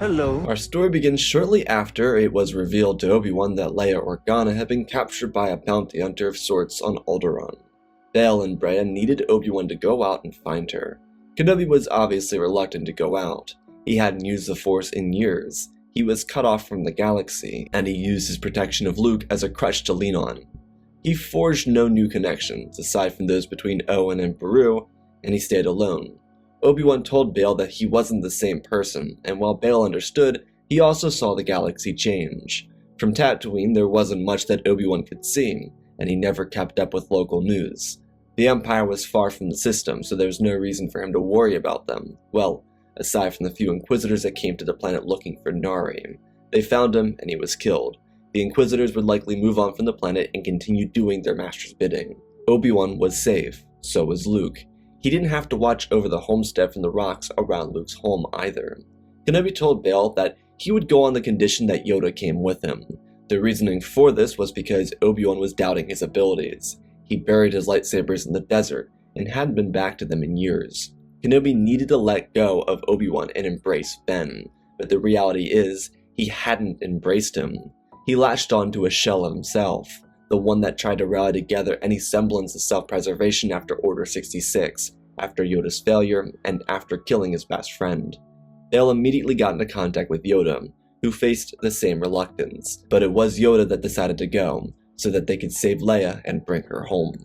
Hello. Our story begins shortly after it was revealed to Obi-Wan that Leia Organa had been captured by a bounty hunter of sorts on Alderaan. Bail and Breya needed Obi-Wan to go out and find her. Kenobi was obviously reluctant to go out. He hadn't used the Force in years. He was cut off from the galaxy, and he used his protection of Luke as a crutch to lean on. He forged no new connections, aside from those between Owen and Beru, and he stayed alone. Obi-Wan told Bail that he wasn't the same person, and while Bail understood, he also saw the galaxy change. From Tatooine, there wasn't much that Obi-Wan could see, and he never kept up with local news. The Empire was far from the system, so there was no reason for him to worry about them. Well, aside from the few Inquisitors that came to the planet looking for Nari. They found him, and he was killed. The Inquisitors would likely move on from the planet and continue doing their master's bidding. Obi-Wan was safe, so was Luke. He didn't have to watch over the homestead from the rocks around Luke's home either. Kenobi told Bail that he would go on the condition that Yoda came with him. The reasoning for this was because Obi-Wan was doubting his abilities. He buried his lightsabers in the desert and hadn't been back to them in years. Kenobi needed to let go of Obi-Wan and embrace Ben, but the reality is, he hadn't embraced him. He latched onto a shell of himself, the one that tried to rally together any semblance of self-preservation after Order 66, after Yoda's failure, and after killing his best friend. Bail immediately got into contact with Yoda, who faced the same reluctance, but it was Yoda that decided to go, so that they could save Leia and bring her home.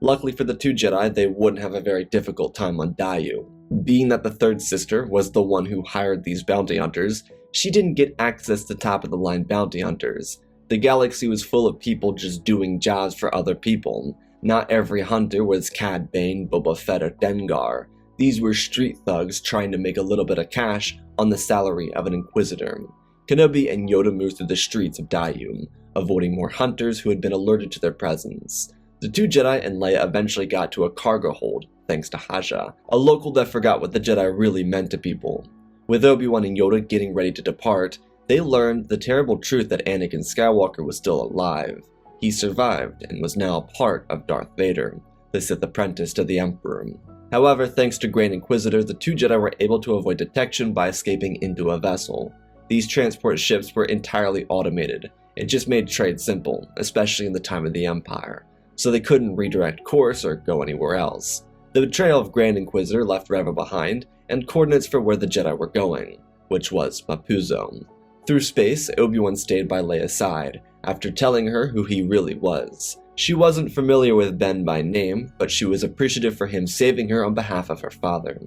Luckily for the two Jedi, they wouldn't have a very difficult time on Daiyu. Being that the third sister was the one who hired these bounty hunters, she didn't get access to top-of-the-line bounty hunters. The galaxy was full of people just doing jobs for other people. Not every hunter was Cad Bane, Boba Fett, or Dengar. These were street thugs trying to make a little bit of cash on the salary of an Inquisitor. Kenobi and Yoda moved through the streets of Daiyu, avoiding more hunters who had been alerted to their presence. The two Jedi and Leia eventually got to a cargo hold, thanks to Haja, a local that forgot what the Jedi really meant to people. With Obi-Wan and Yoda getting ready to depart, they learned the terrible truth that Anakin Skywalker was still alive. He survived and was now a part of Darth Vader, the Sith apprentice to the Emperor. However, thanks to Grand Inquisitor, the two Jedi were able to avoid detection by escaping into a vessel. These transport ships were entirely automated. It just made trade simple, especially in the time of the Empire, so they couldn't redirect course or go anywhere else. The betrayal of Grand Inquisitor left Reva behind, and coordinates for where the Jedi were going, which was Mapuzo. Through space, Obi-Wan stayed by Leia's side, after telling her who he really was. She wasn't familiar with Ben by name, but she was appreciative for him saving her on behalf of her father.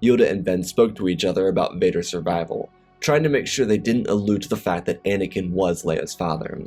Yoda and Ben spoke to each other about Vader's survival, trying to make sure they didn't allude to the fact that Anakin was Leia's father.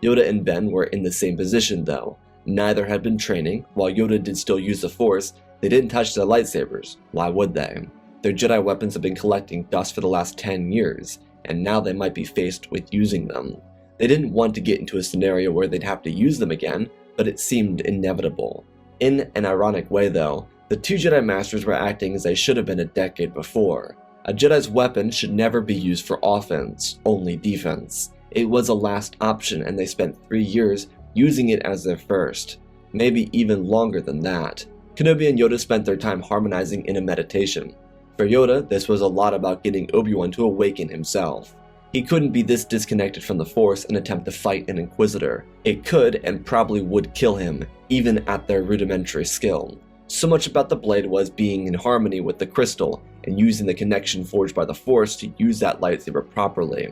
Yoda and Ben were in the same position though. Neither had been training. While Yoda did still use the Force, they didn't touch their lightsabers. Why would they? Their Jedi weapons have been collecting dust for the last 10 years, and now they might be faced with using them. They didn't want to get into a scenario where they'd have to use them again, but it seemed inevitable. In an ironic way though, the two Jedi Masters were acting as they should have been a decade before. A Jedi's weapon should never be used for offense, only defense. It was a last option, and they spent 3 years using it as their first. Maybe even longer than that. Kenobi and Yoda spent their time harmonizing in a meditation. For Yoda, this was a lot about getting Obi-Wan to awaken himself. He couldn't be this disconnected from the Force and attempt to fight an Inquisitor. It could and probably would kill him, even at their rudimentary skill. So much about the blade was being in harmony with the crystal and using the connection forged by the Force to use that lightsaber properly.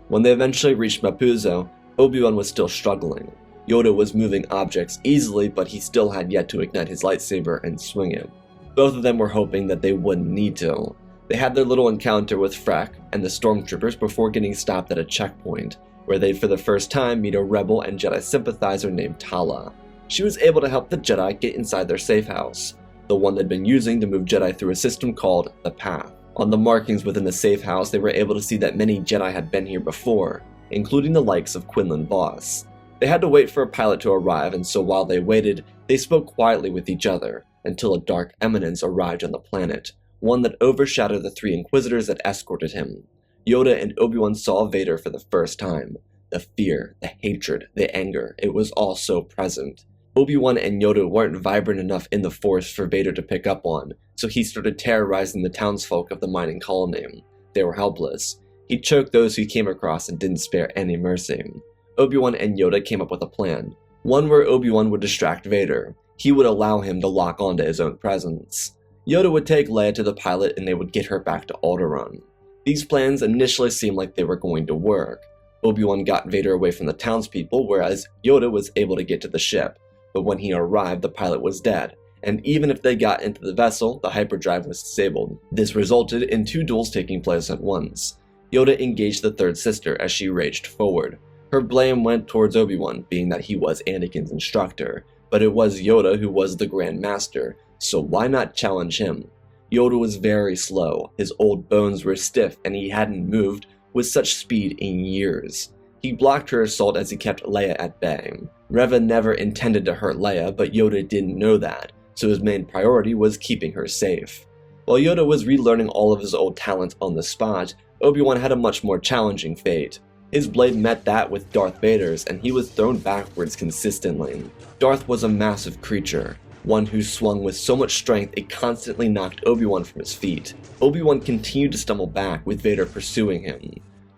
When they eventually reached Mapuzo, Obi-Wan was still struggling. Yoda was moving objects easily, but he still had yet to ignite his lightsaber and swing it. Both of them were hoping that they wouldn't need to. They had their little encounter with Freck and the stormtroopers before getting stopped at a checkpoint, where they'd for the first time meet a rebel and Jedi sympathizer named Tala. She was able to help the Jedi get inside their safe house, the one they'd been using to move Jedi through a system called the Path. On the markings within the safe house, they were able to see that many Jedi had been here before, including the likes of Quinlan Vos. They had to wait for a pilot to arrive, and so while they waited, they spoke quietly with each other, until a dark eminence arrived on the planet, one that overshadowed the 3 Inquisitors that escorted him. Yoda and Obi-Wan saw Vader for the first time. The fear, the hatred, the anger, it was all so present. Obi-Wan and Yoda weren't vibrant enough in the Force for Vader to pick up on, so he started terrorizing the townsfolk of the mining colony. They were helpless. He choked those who he came across and didn't spare any mercy. Obi-Wan and Yoda came up with a plan. One where Obi-Wan would distract Vader. He would allow him to lock onto his own presence. Yoda would take Leia to the pilot and they would get her back to Alderaan. These plans initially seemed like they were going to work. Obi-Wan got Vader away from the townspeople, whereas Yoda was able to get to the ship. But when he arrived, the pilot was dead, and even if they got into the vessel, the hyperdrive was disabled. This resulted in 2 duels taking place at once. Yoda engaged the third sister as she raged forward. Her blame went towards Obi-Wan, being that he was Anakin's instructor, but it was Yoda who was the Grand Master, so why not challenge him? Yoda was very slow, his old bones were stiff, and he hadn't moved with such speed in years. He blocked her assault as he kept Leia at bay. Reva never intended to hurt Leia, but Yoda didn't know that, so his main priority was keeping her safe. While Yoda was relearning all of his old talents on the spot, Obi-Wan had a much more challenging fate. His blade met that with Darth Vader's, and he was thrown backwards consistently. Darth was a massive creature, one who swung with so much strength it constantly knocked Obi-Wan from his feet. Obi-Wan continued to stumble back, with Vader pursuing him.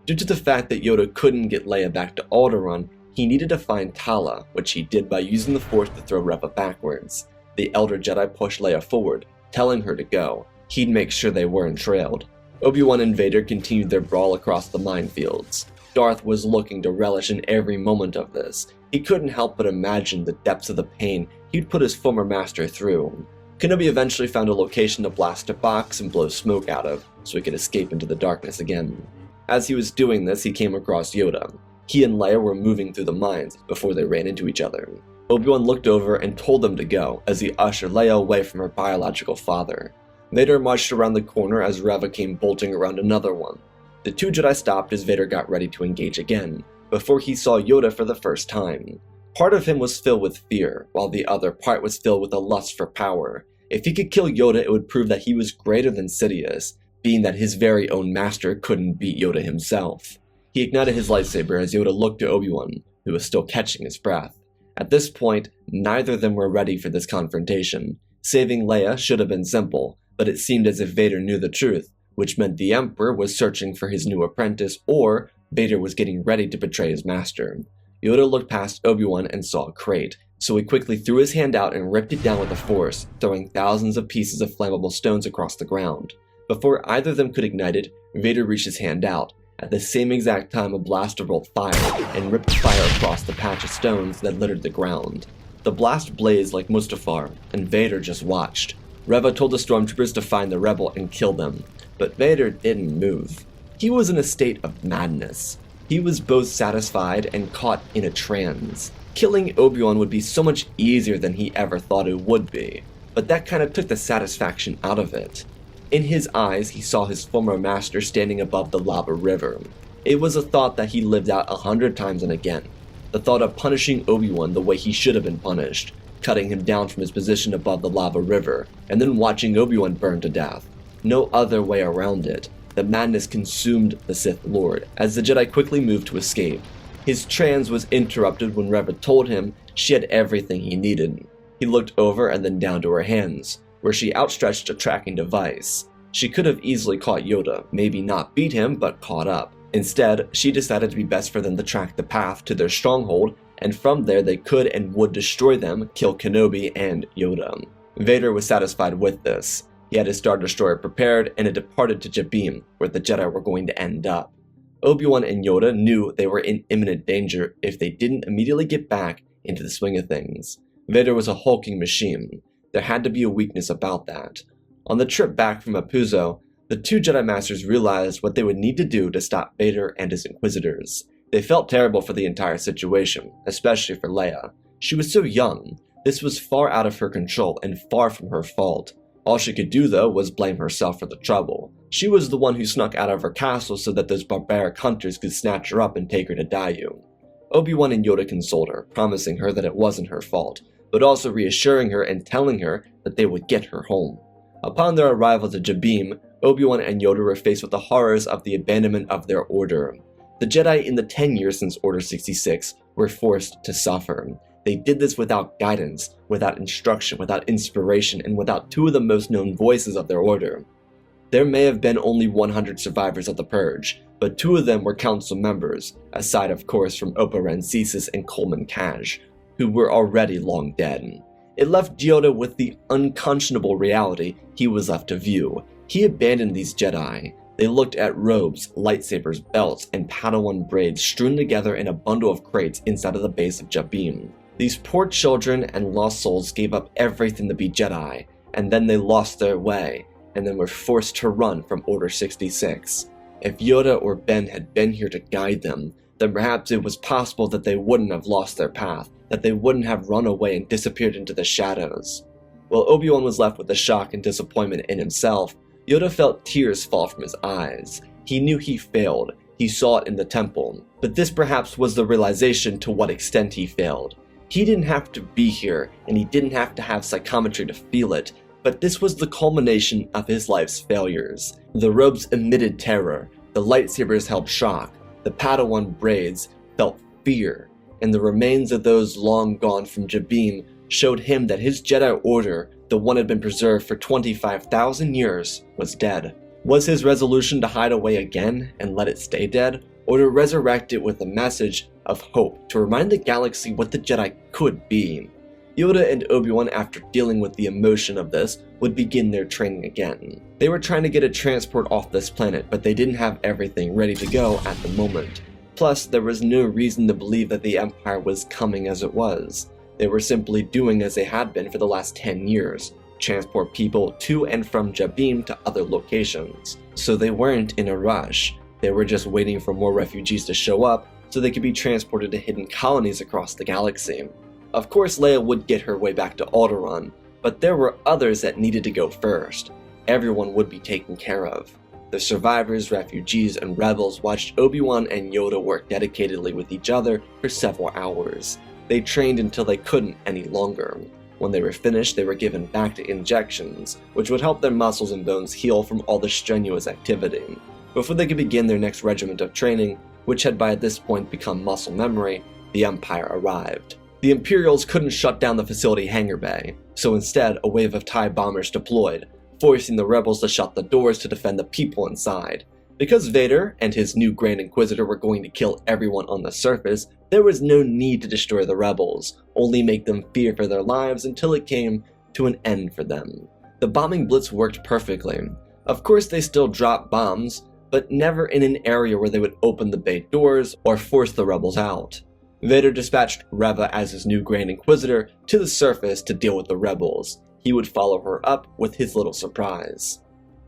Due to the fact that Yoda couldn't get Leia back to Alderaan, he needed to find Tala, which he did by using the Force to throw Reva backwards. The Elder Jedi pushed Leia forward, telling her to go. He'd make sure they weren't trailed. Obi-Wan and Vader continued their brawl across the minefields. Darth was looking to relish in every moment of this. He couldn't help but imagine the depths of the pain he'd put his former master through. Kenobi eventually found a location to blast a box and blow smoke out of, so he could escape into the darkness again. As he was doing this, he came across Yoda. He and Leia were moving through the mines before they ran into each other. Obi-Wan looked over and told them to go, as he ushered Leia away from her biological father. Vader marched around the corner as Reva came bolting around another one. The 2 Jedi stopped as Vader got ready to engage again, before he saw Yoda for the first time. Part of him was filled with fear, while the other part was filled with a lust for power. If he could kill Yoda, it would prove that he was greater than Sidious, being that his very own master couldn't beat Yoda himself. He ignited his lightsaber as Yoda looked to Obi-Wan, who was still catching his breath. At this point, neither of them were ready for this confrontation. Saving Leia should have been simple, but it seemed as if Vader knew the truth, which meant the Emperor was searching for his new apprentice, or Vader was getting ready to betray his master. Yoda looked past Obi-Wan and saw a crate, so he quickly threw his hand out and ripped it down with the Force, throwing thousands of pieces of flammable stones across the ground. Before either of them could ignite it, Vader reached his hand out. At the same exact time, a blaster rolled fire and ripped fire across the patch of stones that littered the ground. The blast blazed like Mustafar, and Vader just watched. Reva told the stormtroopers to find the rebel and kill them, but Vader didn't move. He was in a state of madness. He was both satisfied and caught in a trance. Killing Obi-Wan would be so much easier than he ever thought it would be, but that kind of took the satisfaction out of it. In his eyes, he saw his former master standing above the lava river. It was a thought that he lived out 100 times and again. The thought of punishing Obi-Wan the way he should have been punished, cutting him down from his position above the lava river, and then watching Obi-Wan burn to death. No other way around it. The madness consumed the Sith Lord, as the Jedi quickly moved to escape. His trance was interrupted when Reva told him she had everything he needed. He looked over and then down to her hands, where she outstretched a tracking device. She could have easily caught Yoda, maybe not beat him, but caught up. Instead, she decided to be best for them to track the path to their stronghold, and from there they could and would destroy them, kill Kenobi and Yoda. Vader was satisfied with this. He had his Star Destroyer prepared, and it departed to Jabiim, where the Jedi were going to end up. Obi-Wan and Yoda knew they were in imminent danger if they didn't immediately get back into the swing of things. Vader was a hulking machine. There had to be a weakness about that. On the trip back from Mapuzo, the 2 Jedi Masters realized what they would need to do to stop Vader and his Inquisitors. They felt terrible for the entire situation, especially for Leia. She was so young. This was far out of her control and far from her fault. All she could do, though, was blame herself for the trouble. She was the one who snuck out of her castle so that those barbaric hunters could snatch her up and take her to Daiyu. Obi-Wan and Yoda consoled her, promising her that it wasn't her fault, but also reassuring her and telling her that they would get her home. Upon their arrival to Jabiim, Obi-Wan and Yoda were faced with the horrors of the abandonment of their order. The Jedi in the 10 years since Order 66 were forced to suffer. They did this without guidance, without instruction, without inspiration, and without 2 of the most known voices of their order. There may have been only 100 survivors of the Purge, but 2 of them were council members, aside of course from Opa Rancisis and Coleman Kaj, who were already long dead. It left Yoda with the unconscionable reality he was left to view. He abandoned these Jedi. They looked at robes, lightsabers, belts, and Padawan braids strewn together in a bundle of crates inside of the base of Jabiim. These poor children and lost souls gave up everything to be Jedi, and then they lost their way, and then were forced to run from Order 66. If Yoda or Ben had been here to guide them, then perhaps it was possible that they wouldn't have lost their path, that they wouldn't have run away and disappeared into the shadows. While Obi-Wan was left with the shock and disappointment in himself, Yoda felt tears fall from his eyes. He knew he failed. He saw it in the temple. But this perhaps was the realization to what extent he failed. He didn't have to be here, and he didn't have to have psychometry to feel it, but this was the culmination of his life's failures. The robes emitted terror, the lightsabers held shock, the Padawan braids felt fear, and the remains of those long gone from Jabiim showed him that his Jedi Order, the one had been preserved for 25,000 years, was dead. Was his resolution to hide away again and let it stay dead, or to resurrect it with a message of hope to remind the galaxy what the Jedi could be? Yoda and Obi-Wan, after dealing with the emotion of this, would begin their training again. They were trying to get a transport off this planet, but they didn't have everything ready to go at the moment. Plus, there was no reason to believe that the Empire was coming as it was. They were simply doing as they had been for the last 10 years, transport people to and from Jabiim to other locations. So they weren't in a rush. They were just waiting for more refugees to show up so they could be transported to hidden colonies across the galaxy. Of course, Leia would get her way back to Alderaan, but there were others that needed to go first. Everyone would be taken care of. The survivors, refugees, and rebels watched Obi-Wan and Yoda work dedicatedly with each other for several hours. They trained until they couldn't any longer. When they were finished, they were given back to injections, which would help their muscles and bones heal from all the strenuous activity. Before they could begin their next regiment of training, which had by this point become muscle memory, the Empire arrived. The Imperials couldn't shut down the facility hangar bay, so instead a wave of TIE bombers deployed, forcing the rebels to shut the doors to defend the people inside. Because Vader and his new Grand Inquisitor were going to kill everyone on the surface, there was no need to destroy the rebels, only make them fear for their lives until it came to an end for them. The bombing blitz worked perfectly. Of course they still dropped bombs, but never in an area where they would open the bay doors or force the rebels out. Vader dispatched Reva as his new Grand Inquisitor to the surface to deal with the rebels. He would follow her up with his little surprise.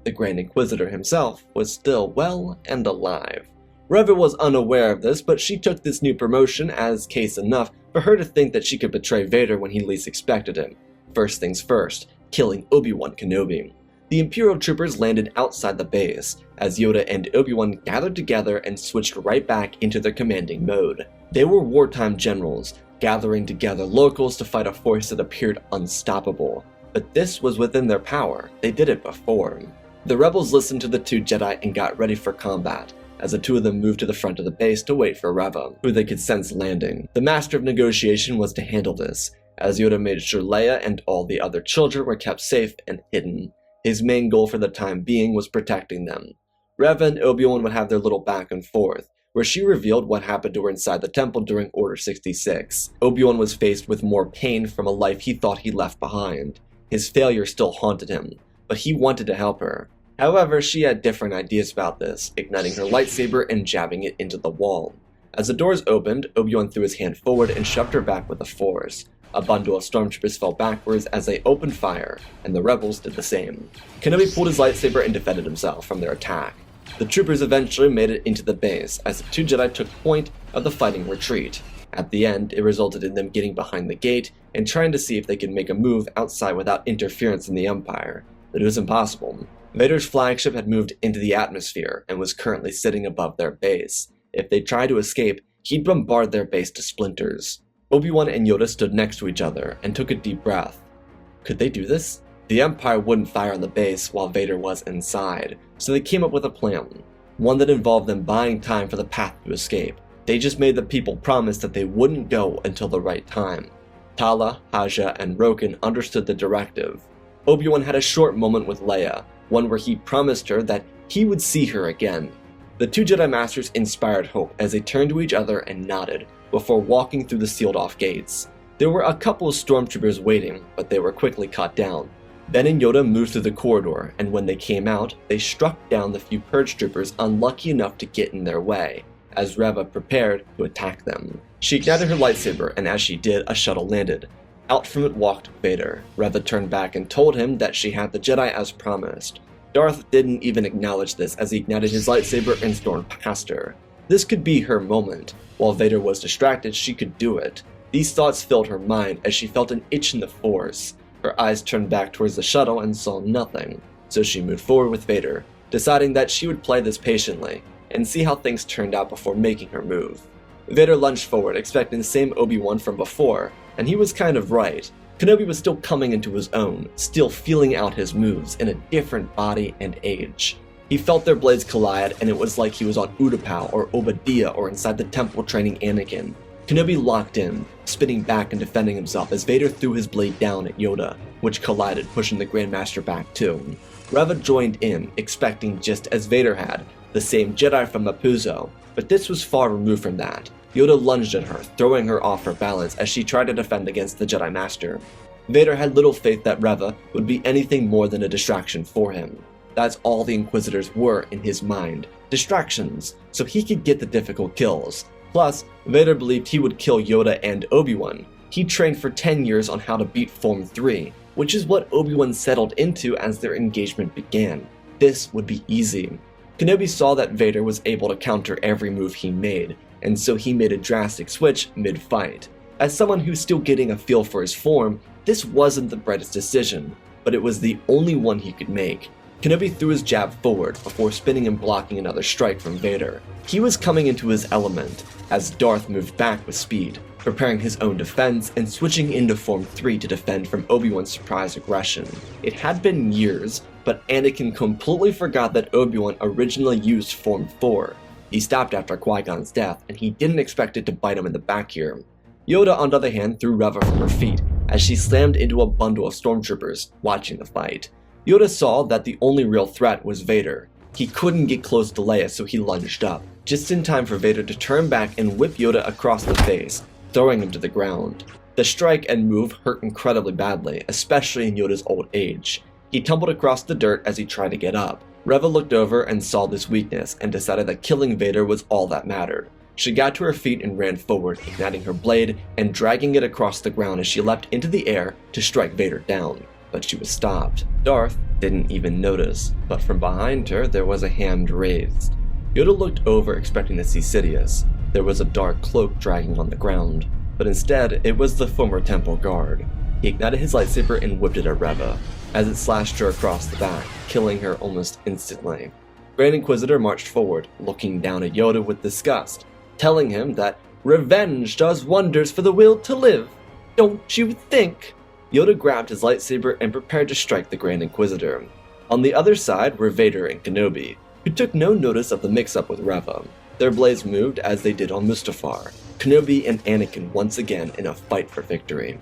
The Grand Inquisitor himself was still well and alive. Reva was unaware of this, but she took this new promotion as case enough for her to think that she could betray Vader when he least expected it. First things first, killing Obi-Wan Kenobi. The Imperial troopers landed outside the base, as Yoda and Obi-Wan gathered together and switched right back into their commanding mode. They were wartime generals, gathering together locals to fight a force that appeared unstoppable. But this was within their power. They did it before. The rebels listened to the 2 Jedi and got ready for combat, as the 2 of them moved to the front of the base to wait for Reva, who they could sense landing. The master of negotiation was to handle this, as Yoda made sure Leia and all the other children were kept safe and hidden. His main goal for the time being was protecting them. Reva and Obi-Wan would have their little back and forth, where she revealed what happened to her inside the temple during Order 66. Obi-Wan was faced with more pain from a life he thought he left behind. His failure still haunted him, but he wanted to help her. However, she had different ideas about this, igniting her lightsaber and jabbing it into the wall. As the doors opened, Obi-Wan threw his hand forward and shoved her back with the force. A bundle of stormtroopers fell backwards as they opened fire, and the rebels did the same. Kenobi pulled his lightsaber and defended himself from their attack. The troopers eventually made it into the base, as the 2 Jedi took point of the fighting retreat. At the end, it resulted in them getting behind the gate and trying to see if they could make a move outside without interference from the Empire. But it was impossible. Vader's flagship had moved into the atmosphere and was currently sitting above their base. If they tried to escape, he'd bombard their base to splinters. Obi-Wan and Yoda stood next to each other and took a deep breath. Could they do this? The Empire wouldn't fire on the base while Vader was inside, so they came up with a plan. One that involved them buying time for the path to escape. They just made the people promise that they wouldn't go until the right time. Tala, Haja, and Roken understood the directive. Obi-Wan had a short moment with Leia, one where he promised her that he would see her again. The two Jedi Masters inspired hope as they turned to each other and nodded, before walking through the sealed-off gates. There were a couple of stormtroopers waiting, but they were quickly cut down. Ben and Yoda moved through the corridor, and when they came out, they struck down the few purge troopers unlucky enough to get in their way, as Reva prepared to attack them. She ignited her lightsaber, and as she did, a shuttle landed. Out from it walked Vader. Reva turned back and told him that she had the Jedi as promised. Darth didn't even acknowledge this as he ignited his lightsaber and stormed past her. This could be her moment. While Vader was distracted, she could do it. These thoughts filled her mind as she felt an itch in the Force. Her eyes turned back towards the shuttle and saw nothing, so she moved forward with Vader, deciding that she would play this patiently and see how things turned out before making her move. Vader lunged forward, expecting the same Obi-Wan from before, and he was kind of right. Kenobi was still coming into his own, still feeling out his moves in a different body and age. He felt their blades collide, and it was like he was on Utapau or Obadiah or inside the temple training Anakin. Kenobi locked in, spinning back and defending himself as Vader threw his blade down at Yoda, which collided, pushing the Grandmaster back too. Reva joined in, expecting just as Vader had, the same Jedi from Mapuzo, but this was far removed from that. Yoda lunged at her, throwing her off her balance as she tried to defend against the Jedi Master. Vader had little faith that Reva would be anything more than a distraction for him. That's all the Inquisitors were in his mind, distractions, so he could get the difficult kills. Plus, Vader believed he would kill Yoda and Obi-Wan. He trained for 10 years on how to beat Form 3, which is what Obi-Wan settled into as their engagement began. This would be easy. Kenobi saw that Vader was able to counter every move he made, and so he made a drastic switch mid-fight. As someone who's still getting a feel for his form, this wasn't the brightest decision, but it was the only one he could make. Kenobi threw his jab forward before spinning and blocking another strike from Vader. He was coming into his element, as Darth moved back with speed, preparing his own defense and switching into Form 3 to defend from Obi-Wan's surprise aggression. It had been years, but Anakin completely forgot that Obi-Wan originally used Form 4. He stopped after Qui-Gon's death, and he didn't expect it to bite him in the back here. Yoda, on the other hand, threw Reva from her feet, as she slammed into a bundle of stormtroopers, watching the fight. Yoda saw that the only real threat was Vader. He couldn't get close to Leia, so he lunged up, just in time for Vader to turn back and whip Yoda across the face, throwing him to the ground. The strike and move hurt incredibly badly, especially in Yoda's old age. He tumbled across the dirt as he tried to get up. Reva looked over and saw this weakness, and decided that killing Vader was all that mattered. She got to her feet and ran forward, igniting her blade and dragging it across the ground as she leapt into the air to strike Vader down. But she was stopped. Darth didn't even notice, but from behind her there was a hand raised. Yoda looked over, expecting to see Sidious. There was a dark cloak dragging on the ground, but instead it was the former temple guard. He ignited his lightsaber and whipped it at Reva, as it slashed her across the back, killing her almost instantly. Grand Inquisitor marched forward, looking down at Yoda with disgust, telling him that revenge does wonders for the will to live. Don't you think? Yoda grabbed his lightsaber and prepared to strike the Grand Inquisitor. On the other side were Vader and Kenobi, who took no notice of the mix-up with Reva. Their blades moved as they did on Mustafar, Kenobi and Anakin once again in a fight for victory.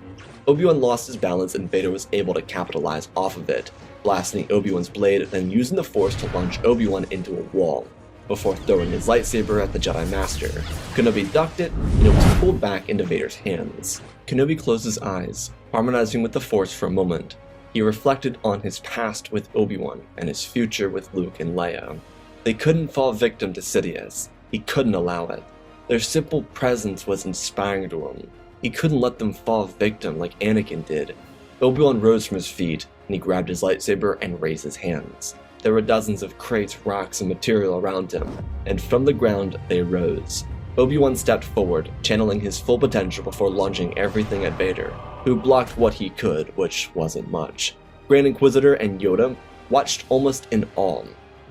Obi-Wan lost his balance and Vader was able to capitalize off of it, blasting Obi-Wan's blade and then using the Force to launch Obi-Wan into a wall, before throwing his lightsaber at the Jedi Master. Kenobi ducked it, and it was pulled back into Vader's hands. Kenobi closed his eyes, harmonizing with the Force for a moment. He reflected on his past with Obi-Wan and his future with Luke and Leia. They couldn't fall victim to Sidious. He couldn't allow it. Their simple presence was inspiring to him. He couldn't let them fall victim like Anakin did. Obi-Wan rose from his feet, and he grabbed his lightsaber and raised his hands. There were dozens of crates, rocks, and material around him, and from the ground they rose. Obi-Wan stepped forward, channeling his full potential before launching everything at Vader, who blocked what he could, which wasn't much. Grand Inquisitor and Yoda watched almost in awe,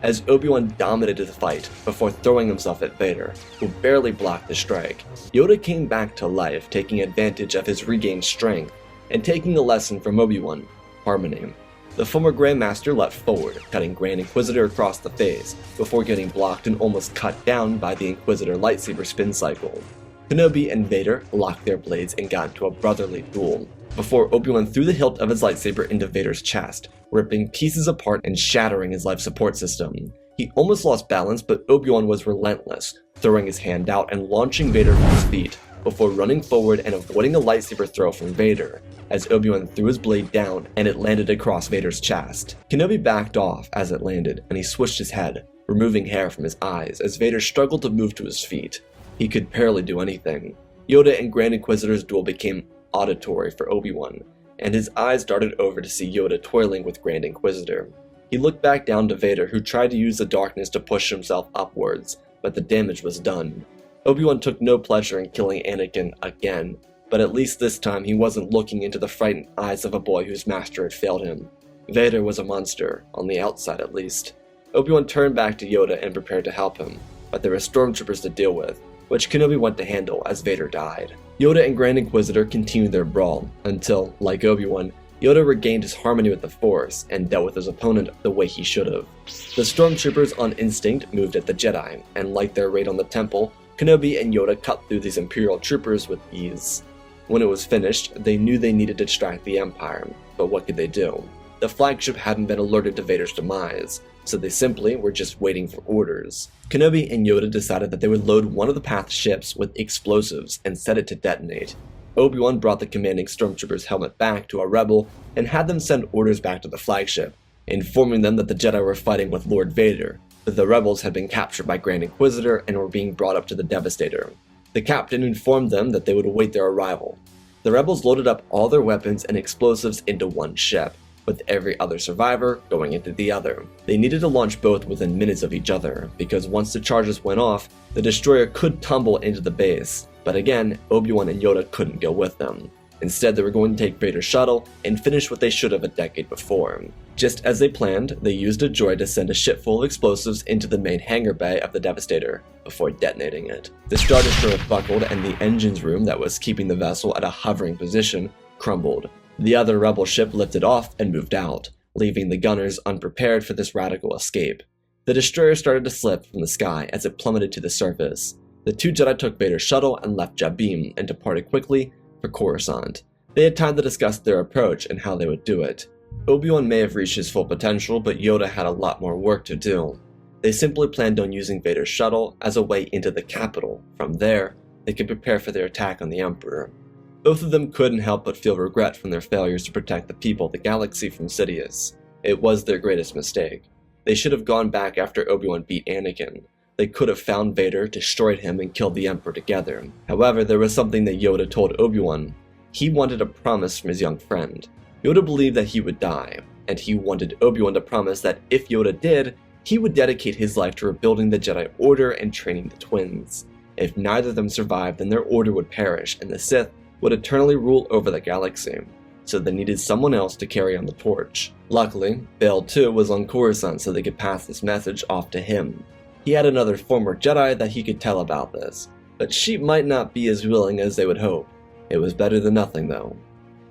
as Obi-Wan dominated the fight before throwing himself at Vader, who barely blocked the strike. Yoda came back to life, taking advantage of his regained strength, and taking a lesson from Obi-Wan, harmony. The former Grandmaster leapt forward, cutting Grand Inquisitor across the face, before getting blocked and almost cut down by the Inquisitor lightsaber spin cycle. Kenobi and Vader locked their blades and got into a brotherly duel, before Obi-Wan threw the hilt of his lightsaber into Vader's chest, ripping pieces apart and shattering his life support system. He almost lost balance, but Obi-Wan was relentless, throwing his hand out and launching Vader from his feet, before running forward and avoiding a lightsaber throw from Vader, as Obi-Wan threw his blade down and it landed across Vader's chest. Kenobi backed off as it landed, and he swished his head, removing hair from his eyes as Vader struggled to move to his feet. He could barely do anything. Yoda and Grand Inquisitor's duel became auditory for Obi-Wan, and his eyes darted over to see Yoda toiling with Grand Inquisitor. He looked back down to Vader, who tried to use the darkness to push himself upwards, but the damage was done. Obi-Wan took no pleasure in killing Anakin again, but at least this time he wasn't looking into the frightened eyes of a boy whose master had failed him. Vader was a monster, on the outside at least. Obi-Wan turned back to Yoda and prepared to help him, but there were stormtroopers to deal with, which Kenobi went to handle as Vader died. Yoda and Grand Inquisitor continued their brawl, until, like Obi-Wan, Yoda regained his harmony with the Force and dealt with his opponent the way he should have. The stormtroopers on instinct moved at the Jedi, and like their raid on the temple, Kenobi and Yoda cut through these Imperial troopers with ease. When it was finished, they knew they needed to distract the Empire, but what could they do? The flagship hadn't been alerted to Vader's demise, so they simply were just waiting for orders. Kenobi and Yoda decided that they would load one of the Path ships with explosives and set it to detonate. Obi-Wan brought the commanding stormtrooper's helmet back to a rebel and had them send orders back to the flagship, informing them that the Jedi were fighting with Lord Vader, that the rebels had been captured by Grand Inquisitor and were being brought up to the Devastator. The captain informed them that they would await their arrival. The rebels loaded up all their weapons and explosives into one ship, with every other survivor going into the other. They needed to launch both within minutes of each other, because once the charges went off, the destroyer could tumble into the base, but again, Obi-Wan and Yoda couldn't go with them. Instead, they were going to take Vader's shuttle and finish what they should have a decade before. Just as they planned, they used a droid to send a ship full of explosives into the main hangar bay of the Devastator, before detonating it. The Star Destroyer buckled and the engine's room that was keeping the vessel at a hovering position crumbled. The other rebel ship lifted off and moved out, leaving the gunners unprepared for this radical escape. The destroyer started to slip from the sky as it plummeted to the surface. The two Jedi took Vader's shuttle and left Jabiim and departed quickly for Coruscant. They had time to discuss their approach and how they would do it. Obi-Wan may have reached his full potential, but Yoda had a lot more work to do. They simply planned on using Vader's shuttle as a way into the capital. From there, they could prepare for their attack on the Emperor. Both of them couldn't help but feel regret from their failures to protect the people of the galaxy from Sidious. It was their greatest mistake. They should have gone back after Obi-Wan beat Anakin. They could have found Vader, destroyed him, and killed the Emperor together. However, there was something that Yoda told Obi-Wan. He wanted a promise from his young friend. Yoda believed that he would die, and he wanted Obi-Wan to promise that if Yoda did, he would dedicate his life to rebuilding the Jedi Order and training the twins. If neither of them survived, then their order would perish, and the Sith would eternally rule over the galaxy, so they needed someone else to carry on the torch. Luckily, Bail too was on Coruscant, so they could pass this message off to him. He had another former Jedi that he could tell about this, but she might not be as willing as they would hope. It was better than nothing though.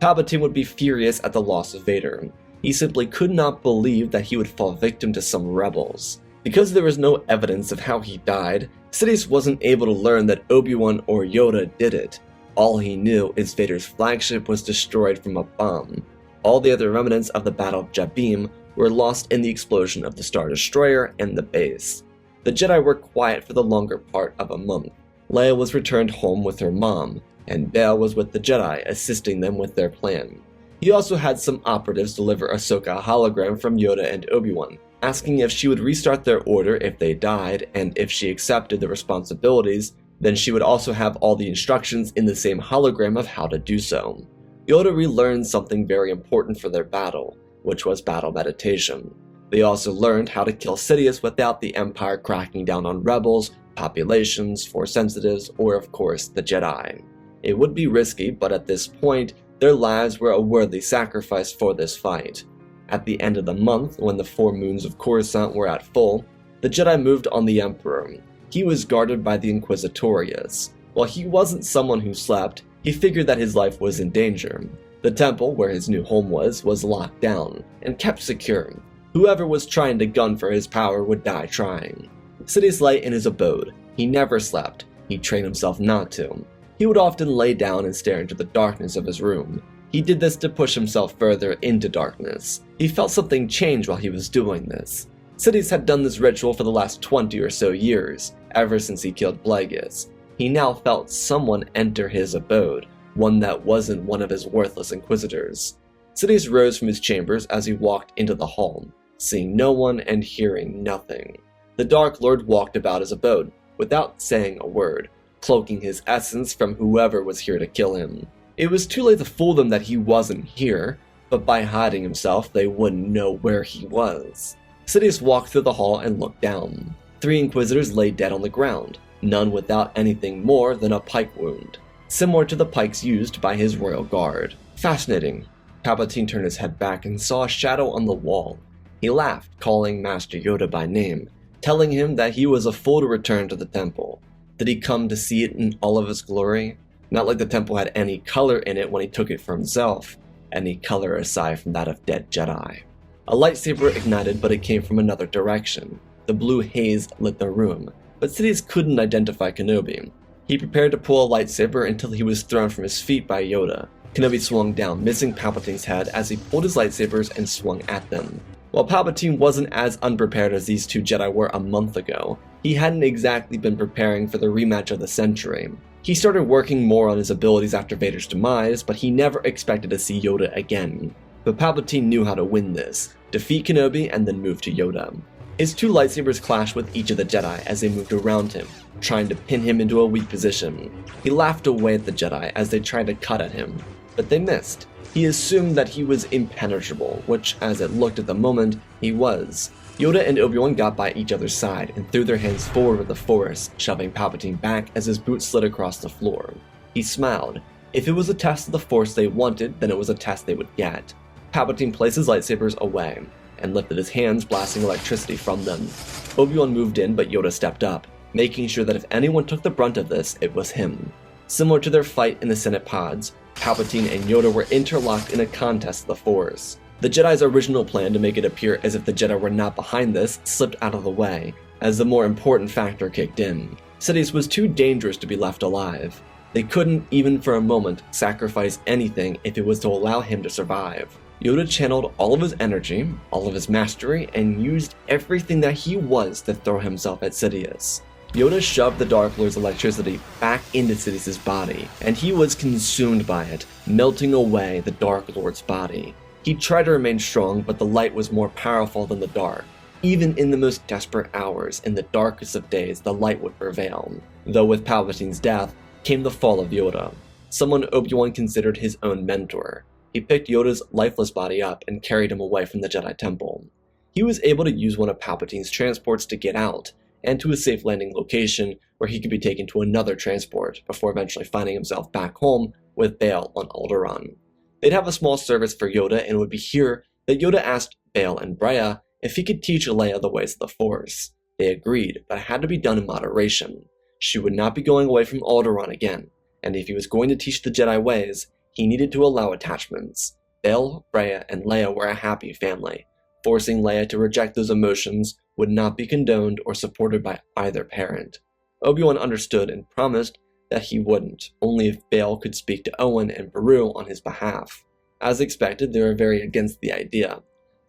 Palpatine would be furious at the loss of Vader. He simply could not believe that he would fall victim to some rebels. Because there was no evidence of how he died, Sidious wasn't able to learn that Obi-Wan or Yoda did it. All he knew is Vader's flagship was destroyed from a bomb. All the other remnants of the Battle of Jabiim were lost in the explosion of the Star Destroyer and the base. The Jedi were quiet for the longer part of a month. Leia was returned home with her mom, and Bail was with the Jedi, assisting them with their plan. He also had some operatives deliver Ahsoka a hologram from Yoda and Obi-Wan, asking if she would restart their order if they died, and if she accepted the responsibilities, then she would also have all the instructions in the same hologram of how to do so. Yoda relearned something very important for their battle, which was battle meditation. They also learned how to kill Sidious without the Empire cracking down on rebels, populations, Force sensitives, or of course the Jedi. It would be risky, but at this point, their lives were a worthy sacrifice for this fight. At the end of the month, when the 4 moons of Coruscant were at full, the Jedi moved on the Emperor. He was guarded by the Inquisitorius. While he wasn't someone who slept, he figured that his life was in danger. The temple, where his new home was locked down and kept secure. Whoever was trying to gun for his power would die trying. Sidious lay in his abode. He never slept. He trained himself not to. He would often lay down and stare into the darkness of his room. He did this to push himself further into darkness. He felt something change while he was doing this. Sidious had done this ritual for the last 20 or so years, ever since he killed Plagueis. He now felt someone enter his abode, one that wasn't one of his worthless Inquisitors. Sidious rose from his chambers as he walked into the hall, seeing no one and hearing nothing. The Dark Lord walked about his abode, without saying a word, cloaking his essence from whoever was here to kill him. It was too late to fool them that he wasn't here, but by hiding himself, they wouldn't know where he was. Sidious walked through the hall and looked down. 3 Inquisitors lay dead on the ground, none without anything more than a pike wound, similar to the pikes used by his royal guard. Fascinating. Palpatine turned his head back and saw a shadow on the wall. He laughed, calling Master Yoda by name, telling him that he was a fool to return to the temple. Did he come to see it in all of its glory? Not like the temple had any color in it when he took it for himself, any color aside from that of dead Jedi. A lightsaber ignited, but it came from another direction. The blue haze lit the room, but Sidious couldn't identify Kenobi. He prepared to pull a lightsaber until he was thrown from his feet by Yoda. Kenobi swung down, missing Palpatine's head as he pulled his lightsabers and swung at them. While Palpatine wasn't as unprepared as these 2 Jedi were a month ago, he hadn't exactly been preparing for the rematch of the century. He started working more on his abilities after Vader's demise, but he never expected to see Yoda again. But Palpatine knew how to win this, defeat Kenobi, and then move to Yoda. His 2 lightsabers clashed with each of the Jedi as they moved around him, trying to pin him into a weak position. He laughed away at the Jedi as they tried to cut at him, but they missed. He assumed that he was impenetrable, which, as it looked at the moment, he was. Yoda and Obi Wan got by each other's side and threw their hands forward with the Force, shoving Palpatine back as his boot slid across the floor. He smiled. If it was a test of the Force they wanted, then it was a test they would get. Palpatine placed his lightsabers away and lifted his hands, blasting electricity from them. Obi-Wan moved in, but Yoda stepped up, making sure that if anyone took the brunt of this, it was him. Similar to their fight in the Senate pods, Palpatine and Yoda were interlocked in a contest of the Force. The Jedi's original plan to make it appear as if the Jedi were not behind this slipped out of the way, as the more important factor kicked in. Sidious was too dangerous to be left alive. They couldn't, even for a moment, sacrifice anything if it was to allow him to survive. Yoda channeled all of his energy, all of his mastery, and used everything that he was to throw himself at Sidious. Yoda shoved the Dark Lord's electricity back into Sidious's body, and he was consumed by it, melting away the Dark Lord's body. He tried to remain strong, but the light was more powerful than the dark. Even in the most desperate hours, in the darkest of days, the light would prevail. Though with Palpatine's death came the fall of Yoda, someone Obi-Wan considered his own mentor. He picked Yoda's lifeless body up and carried him away from the Jedi Temple. He was able to use one of Palpatine's transports to get out, and to a safe landing location where he could be taken to another transport before eventually finding himself back home with Bail on Alderaan. They'd have a small service for Yoda, and it would be here that Yoda asked Bail and Breya if he could teach Leia the ways of the Force. They agreed, but it had to be done in moderation. She would not be going away from Alderaan again, and if he was going to teach the Jedi ways, he needed to allow attachments. Bail, Breya, and Leia were a happy family. Forcing Leia to reject those emotions would not be condoned or supported by either parent. Obi-Wan understood and promised that he wouldn't, only if Bail could speak to Owen and Beru on his behalf. As expected, they were very against the idea,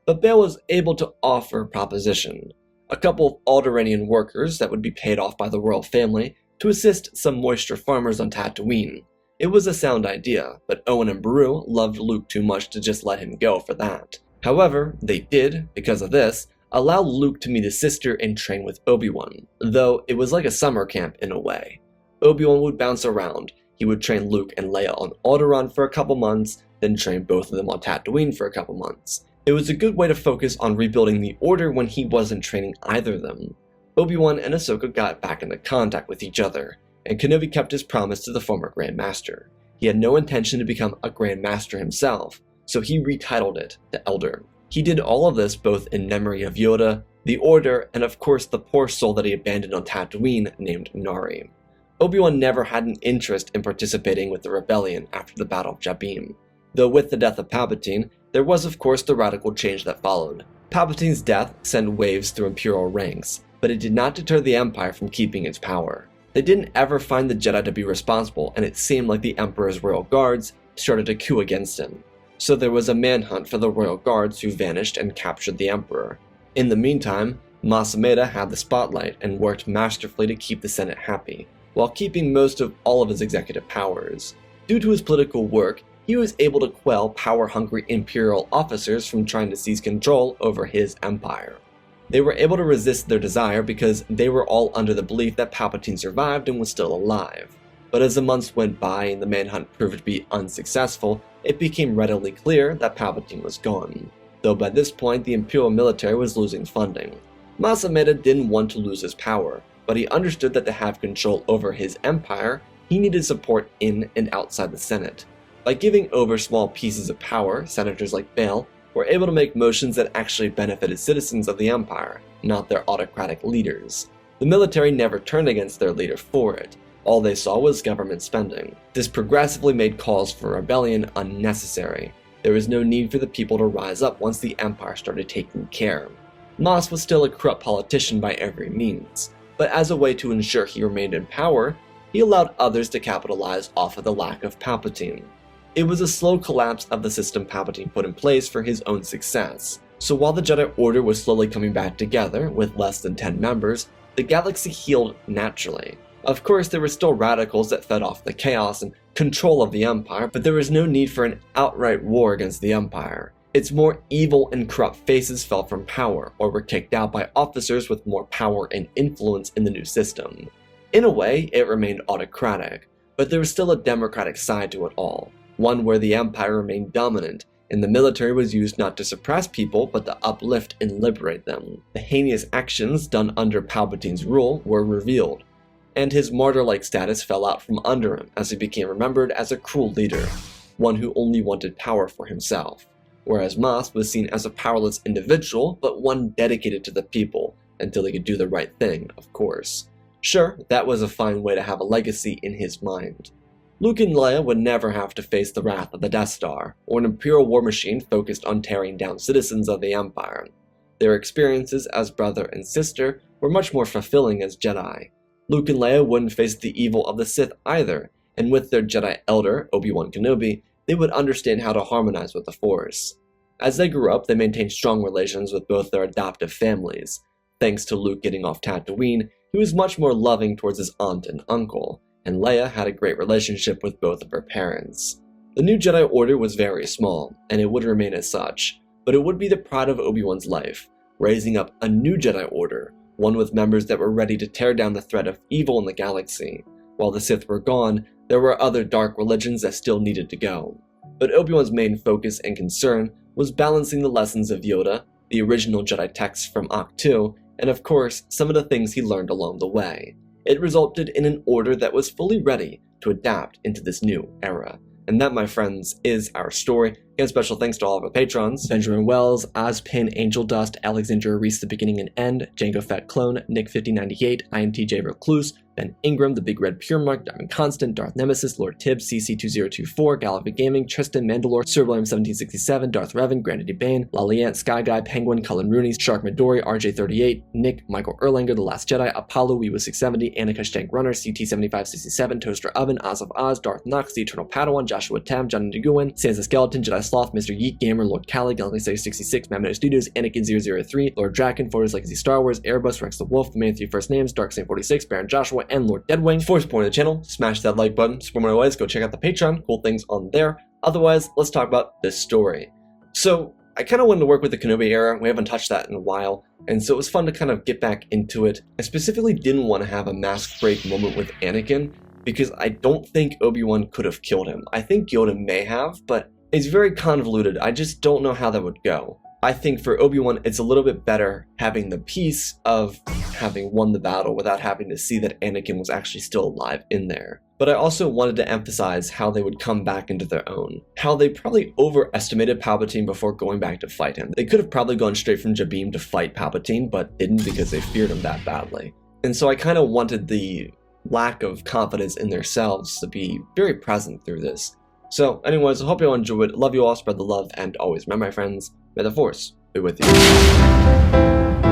but Bail was able to offer a proposition. A couple of Alderaanian workers that would be paid off by the royal family to assist some moisture farmers on Tatooine. It was a sound idea, but Owen and Beru loved Luke too much to just let him go for that. However, they did, because of this, allow Luke to meet his sister and train with Obi-Wan, though it was like a summer camp in a way. Obi-Wan would bounce around. He would train Luke and Leia on Alderaan for a couple months, then train both of them on Tatooine for a couple months. It was a good way to focus on rebuilding the Order when he wasn't training either of them. Obi-Wan and Ahsoka got back into contact with each other, and Kenobi kept his promise to the former Grand Master. He had no intention to become a Grand Master himself, so he retitled it the Elder. He did all of this both in memory of Yoda, the Order, and of course the poor soul that he abandoned on Tatooine named Nari. Obi-Wan never had an interest in participating with the rebellion after the Battle of Jabiim, though with the death of Palpatine, there was of course the radical change that followed. Palpatine's death sent waves through Imperial ranks, but it did not deter the Empire from keeping its power. They didn't ever find the Jedi to be responsible, and it seemed like the Emperor's royal guards started a coup against him. So there was a manhunt for the royal guards who vanished and captured the Emperor. In the meantime, Mas Amedda had the spotlight and worked masterfully to keep the Senate happy, while keeping most of all of his executive powers. Due to his political work, he was able to quell power-hungry Imperial officers from trying to seize control over his empire. They were able to resist their desire because they were all under the belief that Palpatine survived and was still alive. But as the months went by and the manhunt proved to be unsuccessful, it became readily clear that Palpatine was gone, though by this point the Imperial military was losing funding. Mas Amedda didn't want to lose his power, but he understood that to have control over his empire, he needed support in and outside the Senate. By giving over small pieces of power, senators like Bail were able to make motions that actually benefited citizens of the empire, not their autocratic leaders. The military never turned against their leader for it. All they saw was government spending. This progressively made calls for rebellion unnecessary. There was no need for the people to rise up once the empire started taking care. Mas was still a corrupt politician by every means, but as a way to ensure he remained in power, he allowed others to capitalize off of the lack of Palpatine. It was a slow collapse of the system Palpatine put in place for his own success. So while the Jedi Order was slowly coming back together, with less than 10 members, the galaxy healed naturally. Of course, there were still radicals that fed off the chaos and control of the Empire, but there was no need for an outright war against the Empire. Its more evil and corrupt faces fell from power, or were kicked out by officers with more power and influence in the new system. In a way, it remained autocratic, but there was still a democratic side to it all, one where the Empire remained dominant, and the military was used not to suppress people, but to uplift and liberate them. The heinous actions done under Palpatine's rule were revealed, and his martyr-like status fell out from under him as he became remembered as a cruel leader, one who only wanted power for himself, whereas Mas was seen as a powerless individual, but one dedicated to the people, until he could do the right thing, of course. Sure, that was a fine way to have a legacy in his mind. Luke and Leia would never have to face the wrath of the Death Star, or an Imperial war machine focused on tearing down citizens of the Empire. Their experiences as brother and sister were much more fulfilling as Jedi. Luke and Leia wouldn't face the evil of the Sith either, and with their Jedi Elder, Obi Wan Kenobi, they would understand how to harmonize with the Force. As they grew up, they maintained strong relations with both their adoptive families. Thanks to Luke getting off Tatooine, he was much more loving towards his aunt and uncle, and Leia had a great relationship with both of her parents. The new Jedi Order was very small, and it would remain as such, but it would be the pride of Obi-Wan's life, raising up a new Jedi Order, one with members that were ready to tear down the threat of evil in the galaxy. While the Sith were gone, there were other dark religions that still needed to go. But Obi-Wan's main focus and concern was balancing the lessons of Yoda, the original Jedi texts from Act 2, and of course, some of the things he learned along the way. It resulted in an order that was fully ready to adapt into this new era. And that, my friends, is our story. Again, special thanks to all of our patrons: Benjamin Wells, Ozpin, Angel Dust, Alexandra Reese, The Beginning and End, Django Fett Clone, Nick5098, INTJ Recluse, Ben Ingram, The Big Red Pure Mark, Diamond Constant, Darth Nemesis, Lord Tibbs, CC2024, Galavic Gaming, Tristan Mandalore, Sir William 1767, Darth Revan, Granity Bane, Laliant, Sky Guy, Penguin, Cullen Rooney, Shark Midori, RJ38, Nick, Michael Erlanger, The Last Jedi, Apollo, Weewa670, Annika Stank Runner, CT7567, Toaster Oven, Oz of Oz, Darth Knox, The Eternal Padawan, Joshua Tam, John Nguyen, Sansa Skeleton, Jedi Sloth, Mr. Yeet Gamer, Lord Cali, Galaxy 66, Mammoth Studios, Anakin003, Lord Draken, Photos Legacy Star Wars, Airbus, Rex the Wolf, Man 3 First Names, Dark Saint 46, Baron Joshua, and Lord Deadwing. For supporting the channel, smash that like button. Support my ways, go check out the Patreon, cool things on there. Otherwise, let's talk about this story. So, I kind of wanted to work with the Kenobi era. We haven't touched that in a while, and so it was fun to kind of get back into it. I specifically didn't want to have a mask break moment with Anakin, because I don't think Obi-Wan could have killed him. I think Yoda may have, but it's very convoluted. I just don't know how that would go. I think for Obi-Wan, it's a little bit better having the peace of having won the battle without having to see that Anakin was actually still alive in there. But I also wanted to emphasize how they would come back into their own. How they probably overestimated Palpatine before going back to fight him. They could have probably gone straight from Jabiim to fight Palpatine, but didn't because they feared him that badly. And so I kind of wanted the lack of confidence in themselves to be very present through this. So anyways, I hope you all enjoyed. Love you all, spread the love, and always remember, my friends, may the Force be with you.